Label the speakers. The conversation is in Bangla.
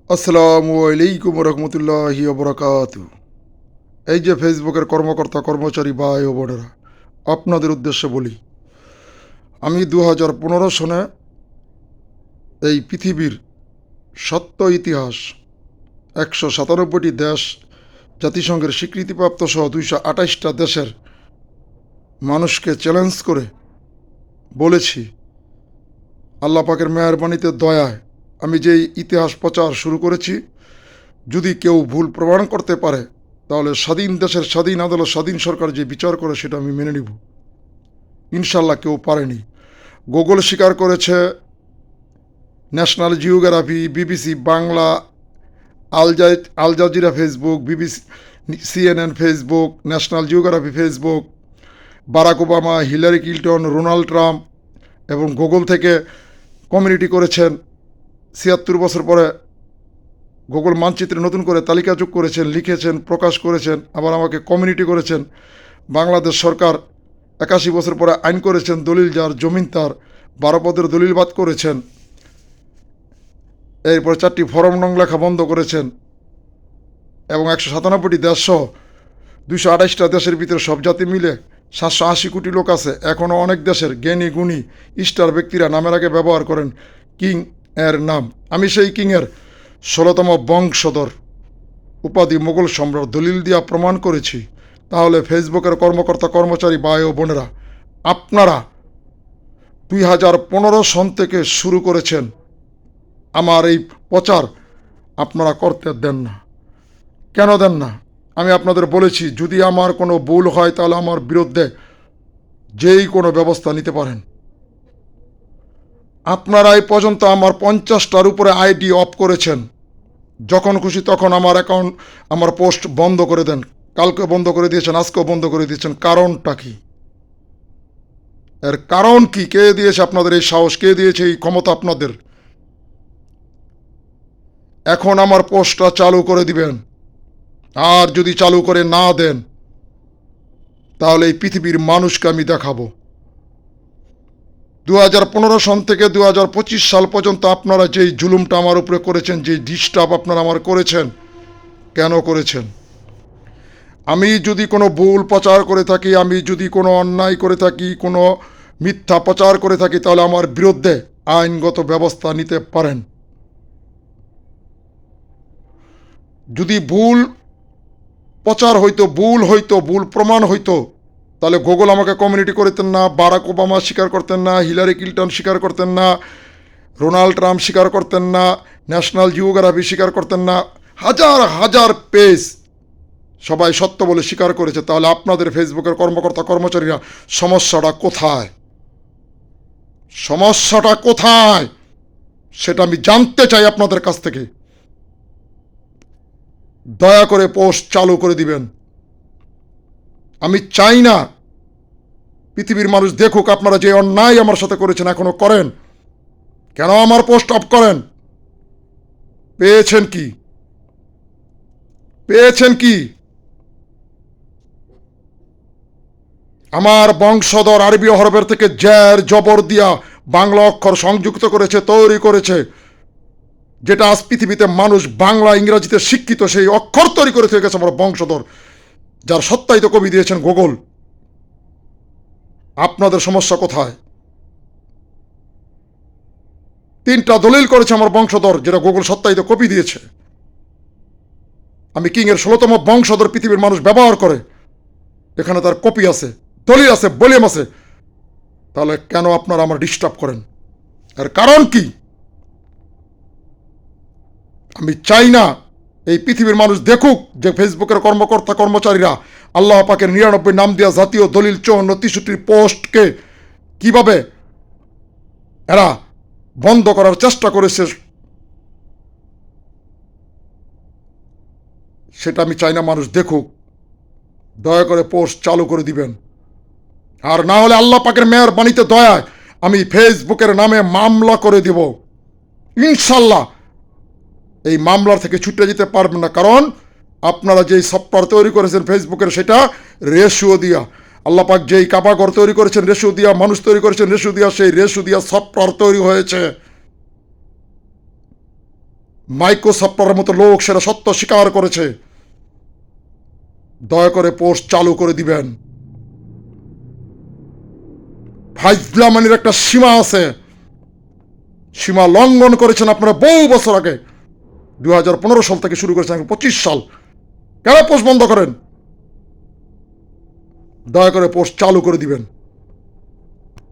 Speaker 1: আসসালামু আলাইকুম রহমতুল্লাহি বরকাত। এই যে ফেসবুকের কর্মকর্তা কর্মচারী ভাই ও বোনেরা, আপনাদের উদ্দেশ্যে বলি, আমি 2015 সনে এই পৃথিবীর সত্য ইতিহাস 197টি দেশ, জাতিসংঘের স্বীকৃতিপ্রাপ্ত সহ 228টা দেশের মানুষকে চ্যালেঞ্জ করে বলেছি, আল্লাহ পাকের মেহেরবানিতে দয়ায় আমি যেই ইতিহাস প্রচার শুরু করেছি, যদি কেউ ভুল প্রমাণ করতে পারে তাহলে স্বাধীন দেশের স্বাধীন আদালত স্বাধীন সরকার যে বিচার করে সেটা আমি মেনে নিব। ইনশাল্লাহ কেউ পারেনি। গুগল স্বীকার করেছে, National Geography, BBC Bangla, Al Jazeera Facebook, BBC, CNN Facebook, National Geography Facebook, Barack Obama, Hillary Clinton, Donald Trump এবং গুগল থেকে কমিউনিটি করেছেন। ৭৬ বছর পরে গুগল মানচিত্রে নতুন করে তালিকা যোগ করেছেন, লিখেছেন, প্রকাশ করেছেন, আবার আমাকে কমিউনিটি করেছেন। বাংলাদেশ সরকার ৮১ বছর পরে আইন করেছেন, দলিল যার জমিন তার, ১২ পদের দলিল বাদ করেছেন। এরপর 4টি ফরম নং লেখা বন্ধ করেছেন এবং 197টি দেশ সহ 228টা দেশের ভিতরে সব জাতি মিলে 780 কোটি লোক আছে। এখনও অনেক দেশের জ্ঞানী গুণী স্টার ব্যক্তিরা নামের আগে ব্যবহার করেন কিং এর নাম। আমি সেই কিংয়ের 16তম বংশধর, উপাধি মোগল সম্রাট, দলিল দিয়া প্রমাণ করেছি। তাহলে ফেসবুকের কর্মকর্তা কর্মচারী ভাই ও বোনেরা, আপনারা 2015 সন থেকে শুরু করেছেন আমার এই প্রচার, আপনারা করতে দেন না। কেন দেন না? আমি আপনাদের বলেছি, যদি আমার কোনো ভুল হয় তাহলে আমার বিরুদ্ধে যেই কোনো ব্যবস্থা নিতে পারেন। আপনারা এই পর্যন্ত আমার 50টার উপরে আইডি অফ করেছেন। যখন খুশি তখন আমার অ্যাকাউন্ট, আমার পোস্ট বন্ধ করে দেন। কালকে বন্ধ করে দিয়েছেন, আজকেও বন্ধ করে দিয়েছেন। কারণটা কি? এর কারণ কি? কে দিয়েছে আপনাদের এই সাহস? কে দিয়েছে এই ক্ষমতা আপনাদের? এখন আমার পোস্টটা চালু করে দিবেন। আর যদি চালু করে না দেন তাহলে এই পৃথিবীর মানুষকে আমি দেখাবো। 2015 সন থেকে 2025 সাল পর্যন্ত আপনারা যেই জুলুমটা আমার উপরে করেছেন, যেই ডিস্টার্ব আপনারা আমার করেছেন, কেন করেছেন? আমি যদি কোনো ভুল প্রচার করে থাকি, আমি যদি কোনো অন্যায় করে থাকি, কোনো মিথ্যা প্রচার করে থাকি, তাহলে আমার বিরুদ্ধে আইনগত ব্যবস্থা নিতে পারেন। যদি ভুল প্রচার হইতো, ভুল প্রমাণ হইতো, তাহলে গুগল আমাকে কমিউনিটি করতেন না, বারাক ওবামা স্বীকার করতেন না, হিলারি ক্লিন্টন স্বীকার করতেন না, ডোনাল্ড ট্রাম্প স্বীকার করতেন না, ন্যাশনাল জিওগ্রাফি স্বীকার করতেন না। হাজার হাজার পেজ সবাই সত্য বলে স্বীকার করেছে। তাহলে আপনাদের ফেসবুকের কর্মকর্তা কর্মচারীরা, সমস্যাটা কোথায়? সমস্যাটা কোথায় সেটা আমি জানতে চাই আপনাদের কাছ থেকে। দয়া করে পোস্ট চালু করে দিবেন। আমি চাই না পৃথিবীর মানুষ দেখুক আপনারা যে অন্যায় আমার সাথে করেছেন, এখনো করেন। কেন আমার পোস্ট অফ করেন? পেয়েছেন কি? পেয়েছেন কি? আমার বংশধর আরবি হরফের থেকে জের জবর দিয়া বাংলা অক্ষর সংযুক্ত করেছে, তৈরি করেছে, যেটা আজ পৃথিবীতে মানুষ বাংলা ইংরাজিতে শিক্ষিত, সেই অক্ষর তৈরি করে থেকে গেছে আমার বংশধর, যার সত্যায়িত কবি দিয়েছেন গুগল। আপনাদের সমস্যা কোথায়? 3টা দলিল করেছে আমার বংশধর, যেটা গুগল সত্যায়িত কপি দিয়েছে। আমি কিংয়ের 16তম বংশধর, পৃথিবীর মানুষ ব্যবহার করে, এখানে তার কপি আছে, দলিল আছে, ভলিউম আছে। তাহলে কেন আপনারা আমার ডিস্টার্ব করেন? এর কারণ কি? আমি চাই না এই পৃথিবীর মানুষ দেখুক যে ফেসবুকের কর্মকর্তা কর্মচারীরা আল্লাহ পাকের 99 নাম দেওয়া জাতীয় দলিল 54-63 পোস্টকে কিভাবে এরা বন্ধ করার চেষ্টা করেছে, সেটা আমি চাই না মানুষ দেখুক। দয়া করে পোস্ট চালু করে দিবেন। আর না হলে আল্লাহ পাকের মেহেরবানিতে দয়ায় আমি ফেসবুকের নামে মামলা করে দিব। ইনশাল্লাহ এই মামলার থেকে ছুটে যেতে পারবেন না, কারণ আপনারা যেই সফটওয়্যার তৈরি করেছেন ফেসবুকের, সেটা রেশিও দিয়া, আল্লাহ পাক যেই কাবাঘর তৈরি করেছেন রেশিও দিয়া, মানুষ তৈরি করেছেন রেশিও দিয়া, সেই রেশিও দিয়া সফটওয়্যার তৈরি হয়েছে। মাইক্রোসফটের মতো লোক সেটা সত্য স্বীকার করেছে। দয়া করে পোস্ট চালু করে দিবেন। ফাইজলামানির একটা সীমা আছে, সীমা লঙ্ঘন করেছেন আপনারা বহু বছর আগে। 2015 সাল থেকে শুরু করেছেন, 25 সাল। কেন পোস্ট বন্ধ করেন? দয়া করে পোস্ট চালু করে দিবেন।